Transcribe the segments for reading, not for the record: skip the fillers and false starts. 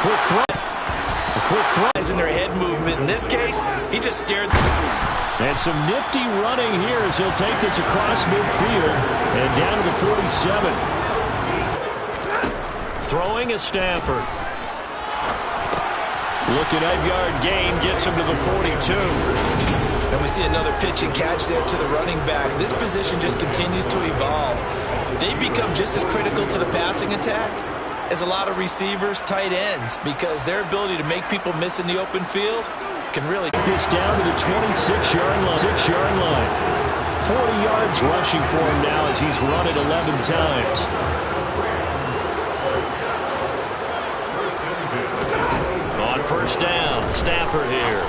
quick throw. A quick throw. In their head movement. In this case, he just stared. And some nifty running here as he'll take this across midfield and down to the 47. Throwing is Stafford. Looking at yard gain, gets him to the 42. And we see another pitch and catch there to the running back. This position just continues to evolve. They become just as critical to the passing attack as a lot of receivers, tight ends, because their ability to make people miss in the open field can really this down to the 26-yard line. 6-yard line. 40 yards rushing for him now as he's run it 11 times. On first down, Stafford here.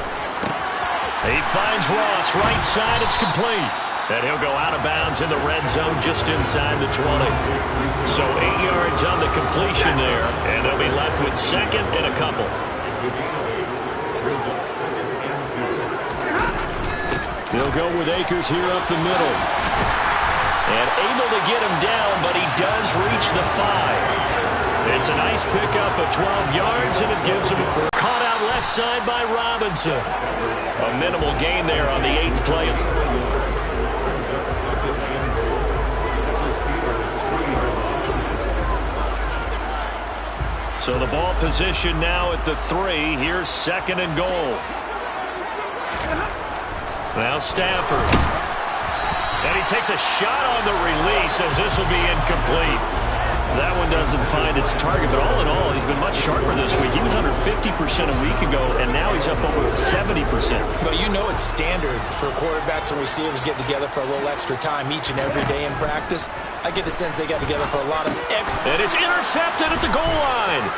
He finds Ross right side. It's complete. And he'll go out of bounds in the red zone just inside the 20. So 8 yards on the completion there. And they'll be left with second and a couple. They'll go with Akers here up the middle. And able to get him down, but he does reach the 5. It's a nice pickup of 12 yards, and it gives him a first. Caught out left side by Robinson. A minimal gain there on the 8th play. So the ball position now at the 3. Here's second and goal. Now Stafford. And he takes a shot on the release as this will be incomplete. That one doesn't find its target, but all in all, he's been much sharper this week. He was under 50% a week ago, and now he's up over 70%. But you know it's standard for quarterbacks and receivers get together for a little extra time each and every day in practice. I get the sense they got together for a lot of And it's intercepted at the goal line.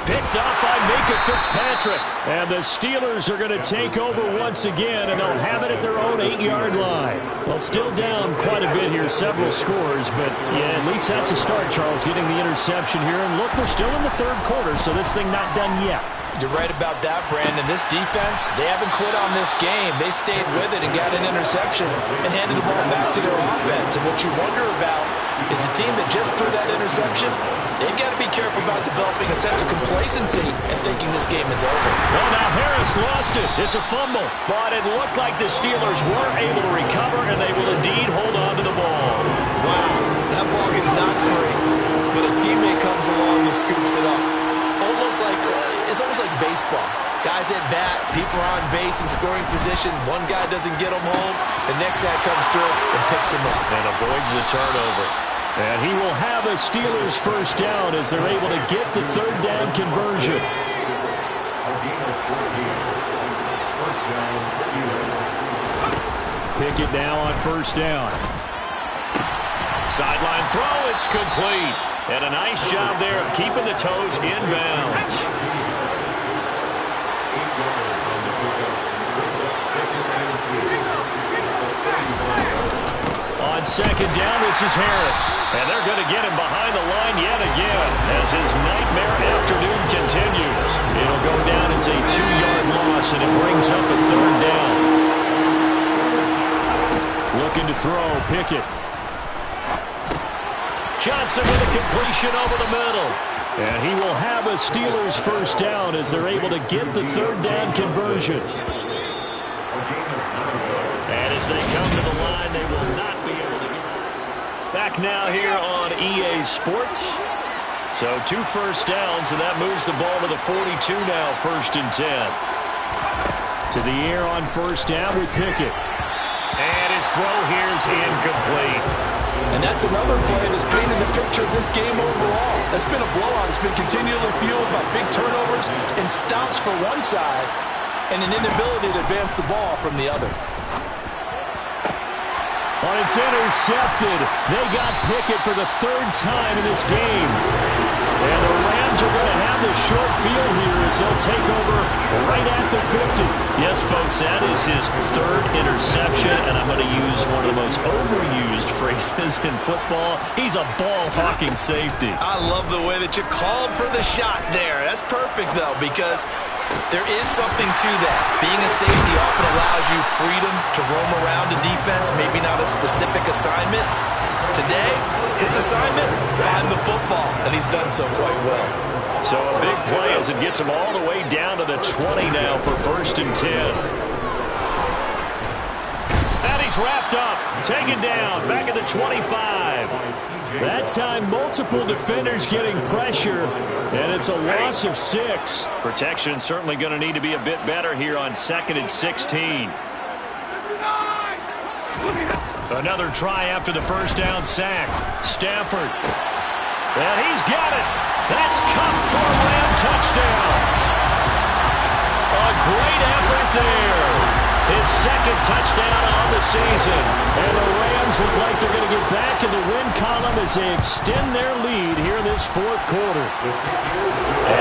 Picked up by Minkah Fitzpatrick. And the Steelers are going to take over once again, and they'll have it at their own 8-yard line. Well, still down quite a bit here, several scores, but yeah, at least that's a start, Charles, getting the interception here. And look, we're still in the third quarter, so this thing not done yet. You're right about that, Brandon. This defense, they haven't quit on this game. They stayed with it and got an interception and handed the ball back to their offense. And what you wonder about is a team that just threw that interception, they've got to be careful about developing a sense of complacency and thinking this game is over. Well, now Harris lost it. It's a fumble. But it looked like the Steelers were able to recover, and they will indeed hold on to the ball. Wow, that ball is not free, but a teammate comes along and scoops it up. It's almost like baseball. Guys at bat, people are on base in scoring position. One guy doesn't get him home. The next guy comes through and picks him up. And avoids the turnover. And he will have a Steelers first down as they're able to get the third down conversion. Pickett now on first down. Sideline throw, it's complete. And a nice job there of keeping the toes inbounds. On second down, this is Harris. And they're going to get him behind the line yet again as his nightmare afternoon continues. It'll go down as a 2-yard loss, and it brings up a third down. Looking to throw, Pickett. Johnson with a completion over the middle. And he will have a Steelers first down as they're able to get the third down conversion. And as they come to the line, they will not be able to get it. Back now here on EA Sports. So 2 first downs, and that moves the ball to the 42 now, 1st and 10. To the air on first down with Pickett. And his throw here is incomplete. And that's another play that's painted the picture of this game overall. It's been a blowout. It's been continually fueled by big turnovers and stops for one side and an inability to advance the ball from the other. Well, it's intercepted. They got Pickett for the 3rd time in this game. And the Rams are going to have the short field here as they'll take over right at the 50. Yes, folks, that is his 3rd interception, and I'm going to use one of the most overused phrases in football. He's a ball-hawking safety. I love the way that you called for the shot there. That's perfect, though, because there is something to that. Being a safety often allows you freedom to roam around a defense, maybe not a specific assignment. Today, his assignment, find the football, and he's done so quite well. So a big play as it gets him all the way down to the 20 now for 1st and 10. And he's wrapped up, taken down, back at the 25. That time, multiple defenders getting pressure, and it's a loss of 6. Protection certainly going to need to be a bit better here on 2nd and 16. Another try after the first down sack. Stafford. And he's got it. That's Kupp for a Ram touchdown. A great effort there. His 2nd touchdown on the season. And the Rams look like they're going to get back in the win column as they extend their lead here in this 4th quarter.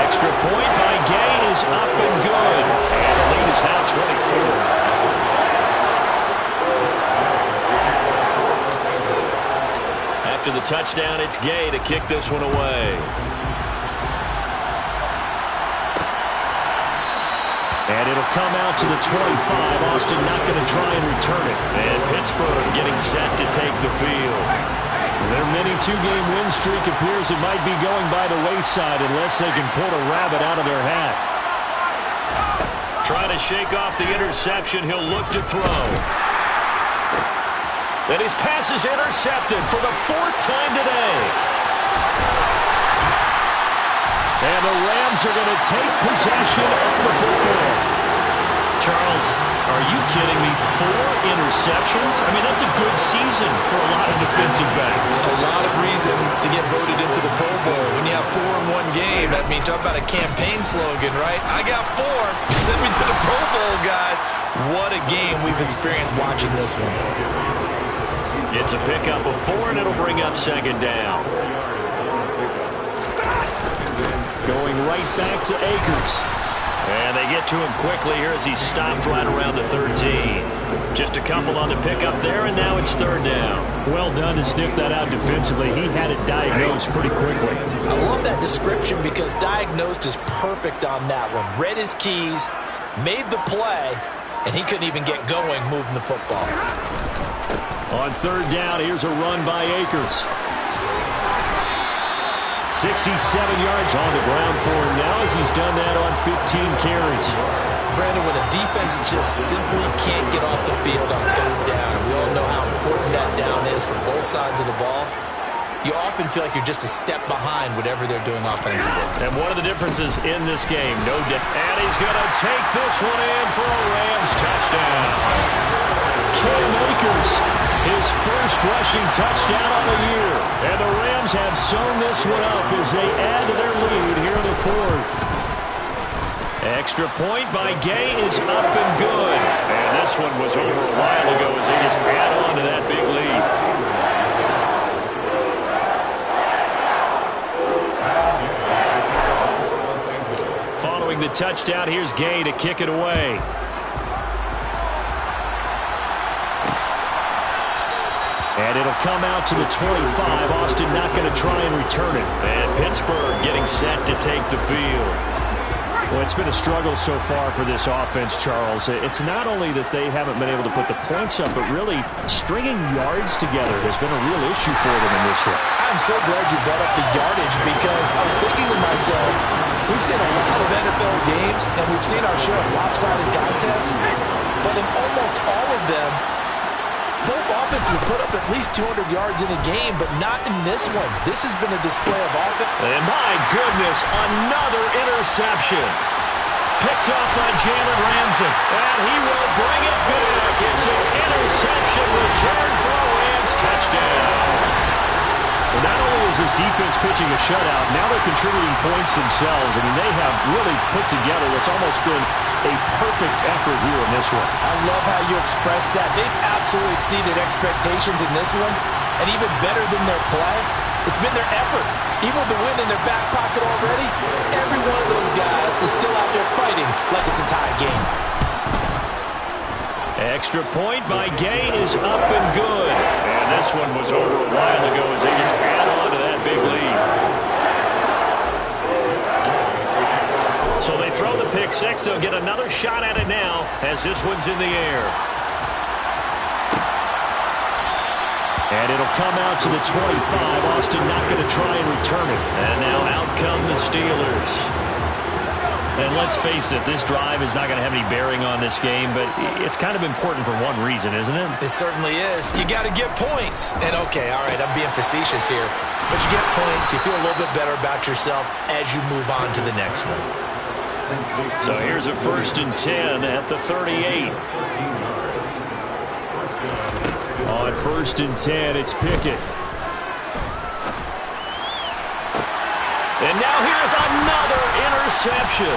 Extra point by Gay is up and good. And the lead is now 24. After the touchdown, it's Gay to kick this one away. And it'll come out to the 25. Austin not going to try and return it. And Pittsburgh getting set to take the field. Their mini 2-game win streak appears it might be going by the wayside unless they can pull a rabbit out of their hat. Trying to shake off the interception. He'll look to throw. And his pass is intercepted for the 4th time today. And the Rams are going to take possession of the football. Charles, are you kidding me? 4 interceptions? I mean, that's a good season for a lot of defensive backs. A lot of reason to get voted into the Pro Bowl. When you have 4 in one game, that means talk about a campaign slogan, right? I got 4. Send me to the Pro Bowl, guys. What a game we've experienced watching this one. It's a pickup of 4, and it'll bring up 2nd down. Going right back to Akers. And they get to him quickly here as he stopped right around the 13. Just a couple on the pickup there, and now it's 3rd down. Well done to sniff that out defensively. He had it diagnosed pretty quickly. I love that description because diagnosed is perfect on that one. Read his keys, made the play, and he couldn't even get going moving the football. On 3rd down, here's a run by Akers. 67 yards on the ground for him now as he's done that on 15 carries. Brandon, when a defense just simply can't get off the field on 3rd down, and we all know how important that down is for both sides of the ball, you often feel like you're just a step behind whatever they're doing offensively. And one of the differences in this game, no doubt. And he's going to take this one in for a Rams touchdown. Cam Akers, his first rushing touchdown on the year. And the Rams have sewn this one up as they add to their lead here in the 4th. Extra point by Gay is up and good. And this one was over a while ago as they just add on to that big lead. Following the touchdown, here's Gay to kick it away. And it'll come out to the 25. Austin not going to try and return it. And Pittsburgh getting set to take the field. Well, it's been a struggle so far for this offense, Charles. It's not only that they haven't been able to put the points up, but really stringing yards together has been a real issue for them in this one. I'm so glad you brought up the yardage because I was thinking to myself, we've seen a lot of NFL games and we've seen our share of lopsided contests, but in almost all of them, both offenses have put up at least 200 yards in a game, but not in this one. This has been a display of offense. And my goodness, another interception. Picked off by Jalen Ramsey. And he will bring it back. It's an interception return for a Rams touchdown. Well, not only is this defense pitching a shutout, now they're contributing points themselves. I mean, they have really put together what's almost been a perfect effort here in this one. I love how you express that. They've absolutely exceeded expectations in this one, and even better than their play, it's been their effort. Even with the win in their back pocket already, every one of those guys is still out there fighting like it's a tie game. Extra point by Gay is up and good. And this one was over a while ago as they just add on to that big lead. So they throw the pick six. They'll get another shot at it now as this one's in the air. And it'll come out to the 25. Austin not going to try and return it. And now out come the Steelers. And let's face it, this drive is not going to have any bearing on this game, but it's kind of important for one reason, isn't it? It certainly is. You got to get points. And okay, all right, I'm being facetious here, but you get points, you feel a little bit better about yourself as you move on to the next one. So here's a 1st and 10 at the 38. On 1st and 10, it's Pickett. And now here's another interception.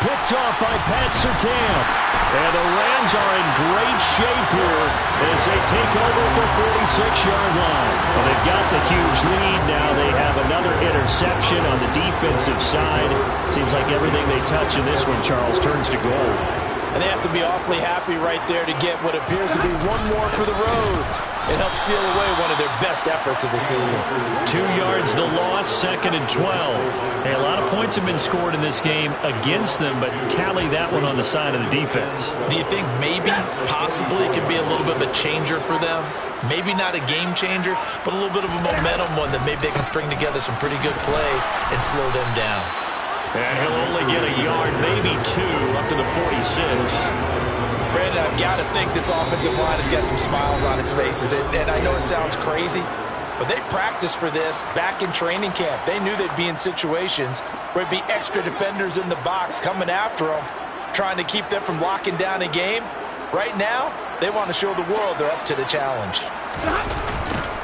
Picked off by Pat Surtain. And the Rams are in great shape here as they take over at the 46-yard line. Well, they've got the huge lead. Now they have another interception on the defensive side. Seems like everything they touch in this one, Charles, turns to gold. And they have to be awfully happy right there to get what appears to be one more for the road. It helps seal away one of their best efforts of the season. 2 yards the loss, 2nd and 12. Hey, a lot of points have been scored in this game against them, but tally that one on the side of the defense. Do you think maybe, possibly, it could be a little bit of a changer for them? Maybe not a game changer, but a little bit of a momentum one that maybe they can string together some pretty good plays and slow them down. And he'll only get a yard, maybe 2, up to the 46. Brandon, I've got to think this offensive line has got some smiles on its faces. And I know it sounds crazy, but they practiced for this back in training camp. They knew they'd be in situations where it'd be extra defenders in the box coming after them, trying to keep them from locking down a game. Right now, they want to show the world they're up to the challenge.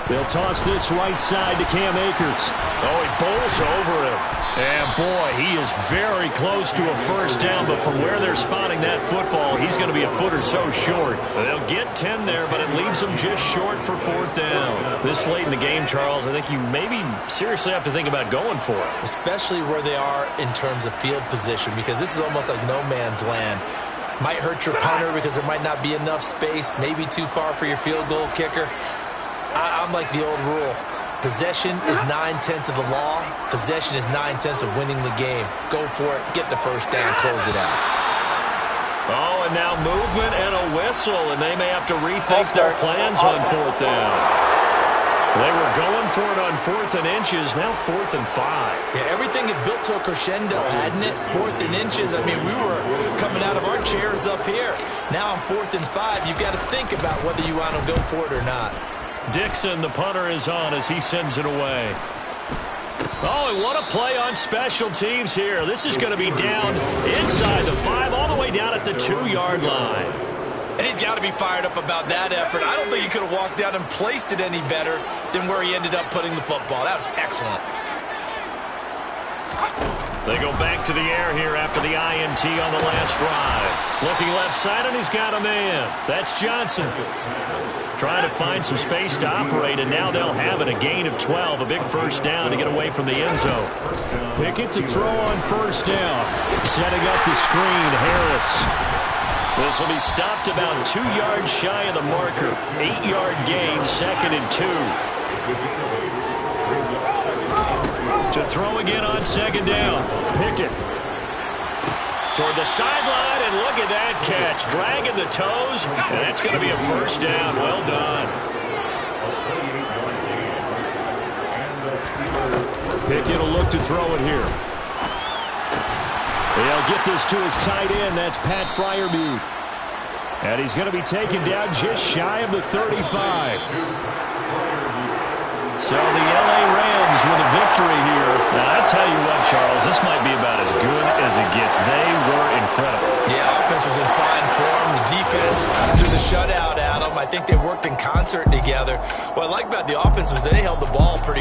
They'll toss this right side to Cam Akers. Oh, he bowls over him. And, boy, he is very close to a first down, but from where they're spotting that football, he's going to be a foot or so short. They'll get 10 there, but it leaves them just short for 4th down. This late in the game, Charles, I think you maybe seriously have to think about going for it. Especially where they are in terms of field position, because this is almost like no man's land. Might hurt your punter because there might not be enough space, maybe too far for your field goal kicker. I'm like the old rule. Possession is 9/10 of the law. Possession is 9/10 of winning the game. Go for it. Get the first down. Close it out. Oh, and now movement and a whistle, and they may have to rethink their plans on 4th down. They were going for it on 4th and inches. Now 4th and 5. Yeah, everything had built to a crescendo, hadn't it? 4th and inches. I mean, we were coming out of our chairs up here. Now on 4th and 5, you've got to think about whether you want to go for it or not. Dixon, the punter, is on as he sends it away. Oh, and what a play on special teams here. This is going to be down inside the 5, all the way down at the 2-yard line. And he's got to be fired up about that effort. I don't think he could have walked down and placed it any better than where he ended up putting the football. That was excellent. They go back to the air here after the INT on the last drive. Looking left side, and he's got a man. That's Johnson. Trying to find some space to operate, and now they'll have it. A gain of 12, a big first down to get away from the end zone. Pickett to throw on 1st down. Setting up the screen, Harris. This will be stopped about 2 yards shy of the marker. 8-yard gain, 2nd and 2. To throw again on 2nd down. Pickett. Toward the sideline, and look at that catch. Dragging the toes, and that's going to be a first down. Well done. Pickett will look to throw it here. He'll get this to his tight end. That's Pat Freiermuth. And he's going to be taken down just shy of the 35. So the L.A. Rams with a victory here. Now, I tell you what, Charles, this might be about as good as it gets. They were incredible. Yeah, offense was in fine form. The defense threw the shutout at them. I think they worked in concert together. What I like about the offense was they held the ball pretty well.